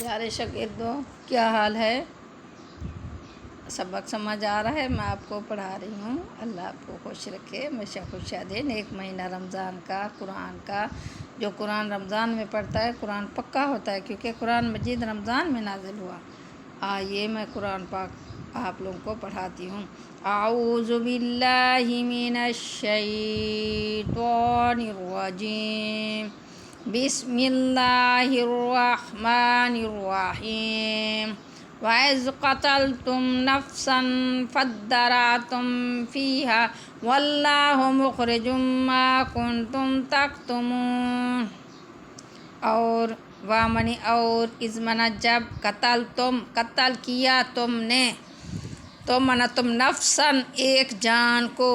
پیارے شاگردوں، کیا حال ہے؟ سبق سمجھ آ رہا ہے؟ میں آپ کو پڑھا رہی ہوں۔ اللہ آپ کو خوش رکھے، ہمیشہ خوشیاں دے۔ ایک مہینہ رمضان کا، قرآن کا، جو قرآن رمضان میں پڑھتا ہے قرآن پکا ہوتا ہے، کیونکہ قرآن مجید رمضان میں نازل ہوا۔ آئیے میں قرآن پاک آپ لوگوں کو پڑھاتی ہوں۔ اعوذ باللہ من الشیطان الرجیم، بسم اللہ الرحمن الرحیم۔ وَإِذْ قَتَلْتُمْ نَفْسًا فَادَّارَأْتُمْ فِيهَا وَاللَّهُ مُخْرِجٌ مَا كُنْتُمْ تَكْتُمُونَ۔ اور اور اذ منا جب قتل کیا تم نے، تو منا تم نفسن ایک جان کو،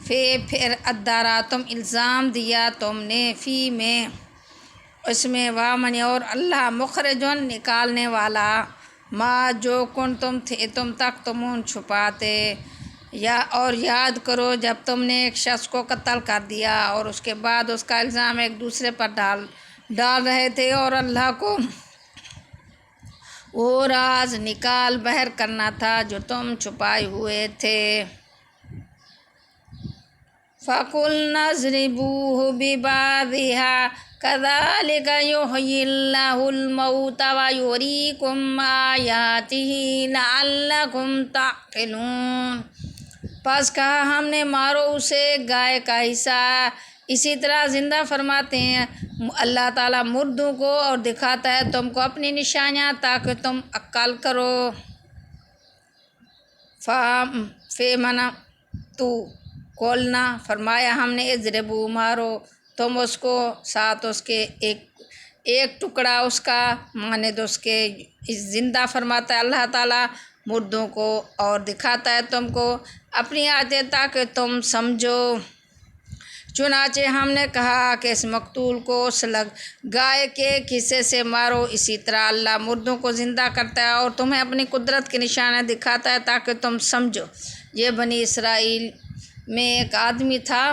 پھر ادارا تم الزام دیا تم نے، فی میں اس میں، اور اللہ مخرجن نکالنے والا، ما جو کن تم تھے تم تک تمون چھپاتے، اور یاد کرو جب تم نے ایک شخص کو قتل کر دیا اور اس کے بعد اس کا الزام ایک دوسرے پر ڈال رہے تھے، اور اللہ کو وہ راز نکال بہر کرنا تھا جو تم چھپائے ہوئے تھے۔ فَقُلْنَا اضْرِبُوهُ بِبَعْضِهَا كَذَلِكَ يُحْيِي اللَّهُ الْمَوْتَى وَيُرِيكُمْ آيَاتِهِ لَعَلَّكُمْ تَعْقِلُونَ۔ پس کہا ہم نے مارو اسے گائے کا حصہ، اسی طرح زندہ فرماتے ہیں اللہ تعالیٰ مردوں کو اور دکھاتا ہے تم کو اپنی نشانیاں تاکہ تم عقل کرو۔ فَمَنَ تو کولنا فرمایا ہم نے، اضربو مارو تم اس کو، ساتھ اس کے ایک ٹکڑا اس کا، ماند اس کے زندہ فرماتا ہے اللہ تعالیٰ مردوں کو اور دکھاتا ہے تم کو اپنی آیتیں تاکہ تم سمجھو۔ چنانچہ ہم نے کہا کہ اس مقتول کو اس گائے کے حصے سے مارو، اسی طرح اللہ مردوں کو زندہ کرتا ہے اور تمہیں اپنی قدرت کی نشانیاں دکھاتا ہے تاکہ تم سمجھو۔ یہ بنی اسرائیل میں ایک آدمی تھا،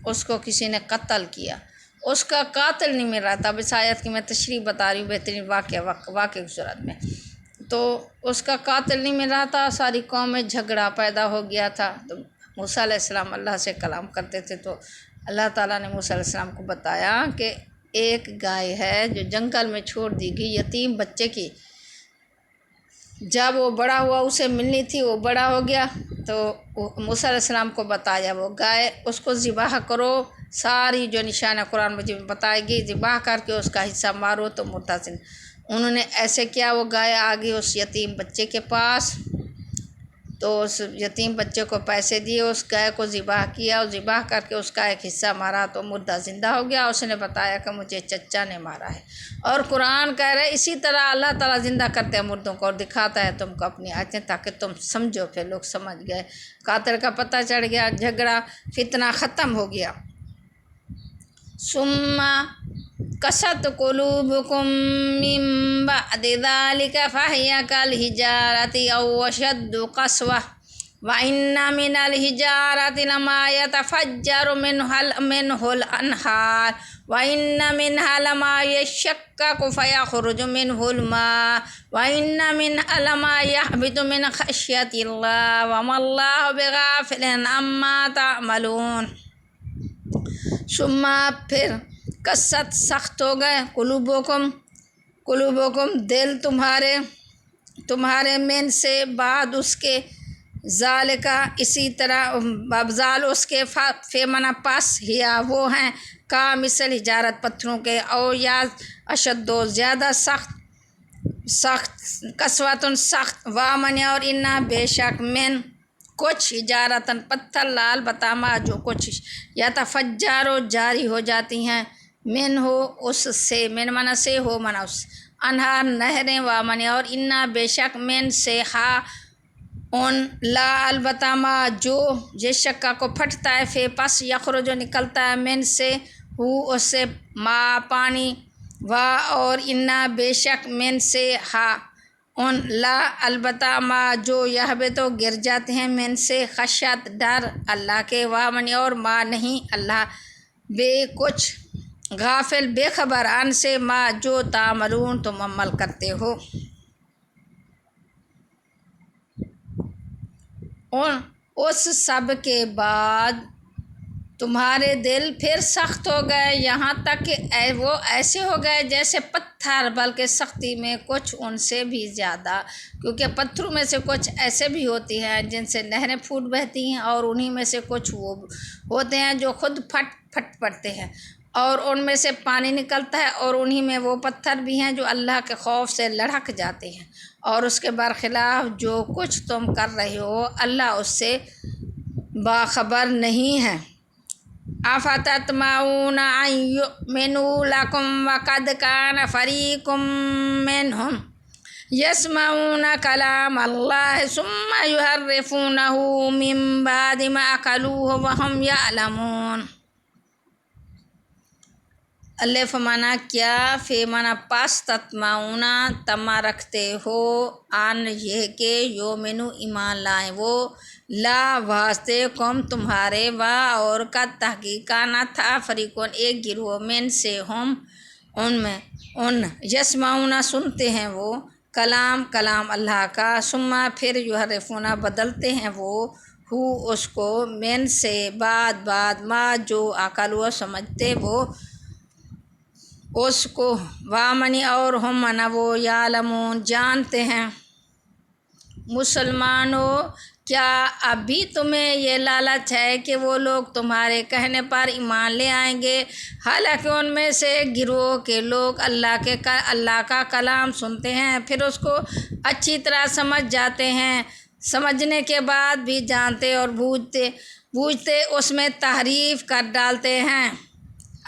اس کو کسی نے قتل کیا، اس کا قاتل نہیں مل رہا تھا۔ اب اس آیت کی میں تشریح بتا رہی ہوں بہترین واقعہ کی صورت میں۔ تو اس کا قاتل نہیں مل رہا تھا، ساری قوم میں جھگڑا پیدا ہو گیا تھا۔ تو موسیٰ علیہ السلام اللہ سے کلام کرتے تھے، تو اللہ تعالیٰ نے موسیٰ علیہ السلام کو بتایا کہ ایک گائے ہے جو جنگل میں چھوڑ دی گئی یتیم بچے کی، جب وہ بڑا ہوا اسے ملنی تھی، وہ بڑا ہو گیا تو موسیٰ علیہ السلام کو بتایا وہ گائے، اس کو ذبح کرو، ساری جو نشانہ قرآن مجید میں بتائے گی، ذبح کر کے اس کا حصہ مارو تو مرتزن۔ انہوں نے ایسے کیا، وہ گائے آ گئی اس یتیم بچے کے پاس، تو اس یتیم بچے کو پیسے دیے، اس گائے کو ذبح کیا اور ذبح کر کے اس کا ایک حصہ مارا تو مردہ زندہ ہو گیا۔ اس نے بتایا کہ مجھے چچا نے مارا ہے، اور قرآن کہہ رہے اسی طرح اللہ تعالیٰ زندہ کرتے ہیں مردوں کو اور دکھاتا ہے تم کو اپنی آیتیں تاکہ تم سمجھو۔ پھر لوگ سمجھ گئے، قاتل کا پتہ چڑھ گیا، جھگڑا فتنہ ختم ہو گیا۔ ثم قست قلوبکم من بعد ذلك فهي كالحجارة أو أشد قسوة وإن من الحجارة لما يتفجر منه الأنهار وإن منها لما يشقق فيخرج منه الماء وإن منها لما يهبط من خشية الله وما الله بغافل عما تعملون۔ ثم پھر قست سخت ہو گئے، قلوبکم دل تمہارے من سے بعد اس کے، ذالکا اسی طرح، ابزال اس کے، فیمنا پس ہیا وہ ہیں، کا مثل حجارت پتھروں کے، او یا اشد زیادہ سخت، قسوتن سخت، وامن اور انا بے شک، من کچھ، حجارتن پتھر، لال بتاما جو کچھ، یا تفجارو جاری ہو جاتی ہیں، من ہو اس سے، من منا سے، ہو منا اس، انہار نہریں، وامن اور انا بے شک، من سے، ہا ان، لا البتہ ما جو، جس شکا کو پھٹتا ہے، فے پس، یخرج جو نکلتا ہے، من سے، ہو اس سے، ما پانی، وا اور انا بے شک، من سے، ہا ان، لا البتہ ما جو، یہبے تو گر جاتے ہیں، من سے، خشیت ڈر اللہ کے، وامن اور ما نہیں اللہ بے کچھ، غافل بے خبر ان سے ما جو تعملون تم عمل کرتے ہو۔ اور اس سب کے بعد تمہارے دل پھر سخت ہو گئے، یہاں تک کہ وہ ایسے ہو گئے جیسے پتھر، بلکہ سختی میں کچھ ان سے بھی زیادہ، کیونکہ پتھروں میں سے کچھ ایسے بھی ہوتی ہیں جن سے نہریں پھوٹ بہتی ہیں، اور انہی میں سے کچھ وہ ہوتے ہیں جو خود پھٹ پھٹ پڑتے ہیں اور ان میں سے پانی نکلتا ہے، اور انہی میں وہ پتھر بھی ہیں جو اللہ کے خوف سے لڑھک جاتے ہیں، اور اس کے برخلاف جو کچھ تم کر رہے ہو اللہ اس سے باخبر نہیں ہے۔ افتطمعون ان یؤمنوا لکم وقد کان فریق منہم یسمعون کلام اللہ ثم یحرفونہ من بعد ما عقلوہ وہم یعلمون۔ اللہ فرمانا کیا فی مانا پس تطمعون تما رکھتے ہو ان یہ کہ یومنو ایمان لائیں وہ لا واسطے کم تمہارے و اور کا تحقیقہ نہ تھا فریقون ایک گروہ من سے ہم ان یسمعون سنتے ہیں وہ کلام اللہ کا ثم پھر یحرفون بدلتے ہیں وہ اس کو من سے بعد ما جو عقل سمجھتے وہ اس کو وامنی اور ہم منا وہ یعلمون جانتے ہیں۔ مسلمانوں کیا ابھی تمہیں یہ لالچ ہے کہ وہ لوگ تمہارے کہنے پر ایمان لے آئیں گے، حالانکہ ان میں سے گروہ کے لوگ اللہ کا کلام سنتے ہیں پھر اس کو اچھی طرح سمجھ جاتے ہیں، سمجھنے کے بعد بھی جانتے اور بوجھتے اس میں تحریف کر ڈالتے ہیں۔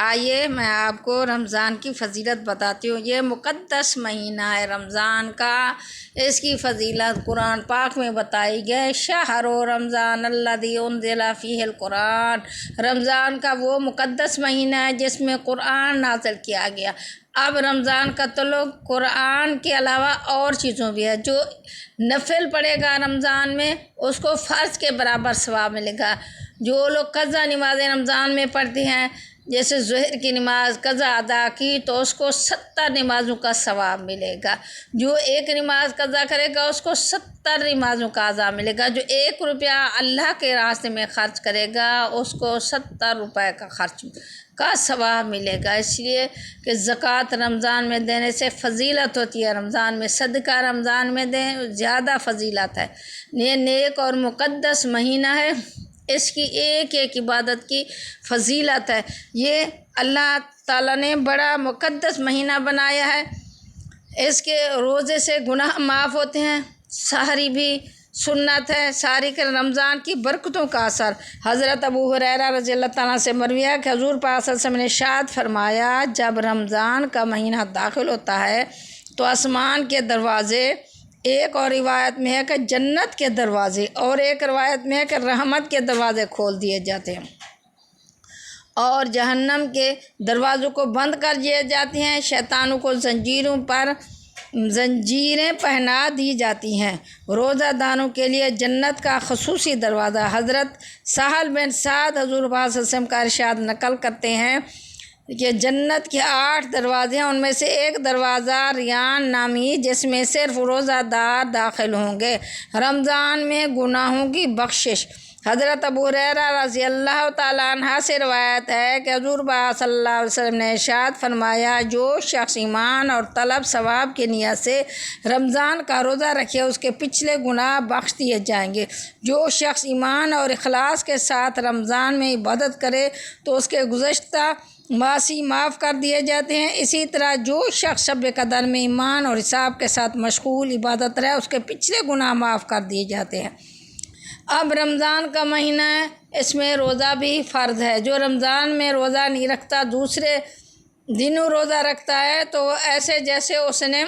آئیے میں آپ کو رمضان کی فضیلت بتاتی ہوں۔ یہ مقدس مہینہ ہے رمضان کا، اس کی فضیلت قرآن پاک میں بتائی گئی۔ شہر رمضان الذی انزل فیہ القرآن، رمضان کا وہ مقدس مہینہ ہے جس میں قرآن نازل کیا گیا۔ اب رمضان کا تعلق قرآن کے علاوہ اور چیزوں بھی ہے۔ جو نفل پڑھے گا رمضان میں اس کو فرض کے برابر ثواب ملے گا۔ جو لوگ قضا نمازیں رمضان میں پڑھتے ہیں، جیسے ظہر کی نماز قضا ادا کی تو اس کو 70 نمازوں کا ثواب ملے گا۔ جو ایک نماز قضا کرے گا اس کو 70 نمازوں کا عذاب ملے گا۔ جو 1 روپیہ اللہ کے راستے میں خرچ کرے گا اس کو 70 روپے کا خرچ کا ثواب ملے گا۔ اس لیے کہ زکوٰۃ رمضان میں دینے سے فضیلت ہوتی ہے، رمضان میں صدقہ رمضان میں دیں زیادہ فضیلت ہے۔ یہ نیک اور مقدس مہینہ ہے، اس کی ایک ایک عبادت کی فضیلت ہے۔ یہ اللہ تعالیٰ نے بڑا مقدس مہینہ بنایا ہے، اس کے روزے سے گناہ معاف ہوتے ہیں، سحری بھی سنت ہے، سحری کے رمضان کی برکتوں کا اثر۔ حضرت ابو ہریرہ رضی اللہ تعالیٰ سے مروی ہے کہ حضور پاک صلی اللہ علیہ وسلم نے ارشاد فرمایا جب رمضان کا مہینہ داخل ہوتا ہے تو آسمان کے دروازے، ایک اور روایت میں ہے کہ جنت کے دروازے اور ایک روایت میں ہے کہ رحمت کے دروازے کھول دیے جاتے ہیں اور جہنم کے دروازوں کو بند کر دیے جاتے ہیں، شیطانوں کو زنجیریں پہنا دی جاتی ہیں۔ روزہ داروں کے لیے جنت کا خصوصی دروازہ۔ حضرت سہل بن سعد حضور پاک صلی اللہ علیہ وسلم کا ارشاد نقل کرتے ہیں کہ جنت کے 8 دروازے ہیں، ان میں سے ایک دروازہ ریان نامی جس میں صرف روزہ دار داخل ہوں گے۔ رمضان میں گناہوں کی بخشش۔ حضرت ابو ہریرہ رضی اللہ تعالیٰ عنہ سے روایت ہے کہ حضور پاک صلی اللہ علیہ وسلم نے ارشاد فرمایا جو شخص ایمان اور طلب ثواب کی نیت سے رمضان کا روزہ رکھے اس کے پچھلے گناہ بخش دیے جائیں گے۔ جو شخص ایمان اور اخلاص کے ساتھ رمضان میں عبادت کرے تو اس کے گزشتہ معاصی معاف کر دیے جاتے ہیں۔ اسی طرح جو شخص شب قدر میں ایمان اور حساب کے ساتھ مشغول عبادت رہے اس کے پچھلے گناہ معاف کر دیے جاتے ہیں۔ اب رمضان کا مہینہ ہے، اس میں روزہ بھی فرض ہے۔ جو رمضان میں روزہ نہیں رکھتا دوسرے دنوں روزہ رکھتا ہے تو ایسے جیسے اس نے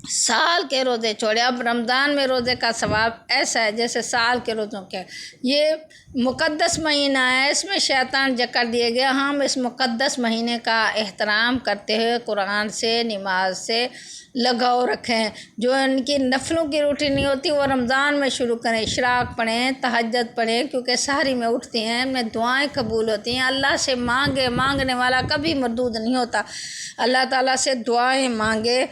سال کے روزے چھوڑے۔ اب رمضان میں روزے کا ثواب ایسا ہے جیسے سال کے روزوں کے، یہ مقدس مہینہ ہے، اس میں شیطان جکڑ دیے گیا۔ ہم اس مقدس مہینے کا احترام کرتے ہوئے قرآن سے، نماز سے لگاؤ رکھیں۔ جو ان کی نفلوں کی روٹین نہیں ہوتی وہ رمضان میں شروع کریں، اشراق پڑھیں، تہجد پڑھیں، کیونکہ سحری میں اٹھتی ہیں، ان میں دعائیں قبول ہوتی ہیں۔ اللہ سے مانگے، مانگنے والا کبھی مردود نہیں ہوتا۔ اللہ تعالیٰ سے دعائیں مانگے،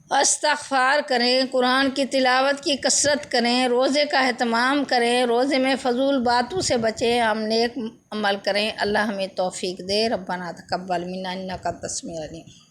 استغفار کریں، قرآن کی تلاوت کی کثرت کریں، روزے کا اہتمام کریں، روزے میں فضول باتوں سے بچیں، ہم نیک عمل کریں۔ اللہ ہمیں توفیق دے۔ ربنا تقبل منا انک انت السمیع العلیم۔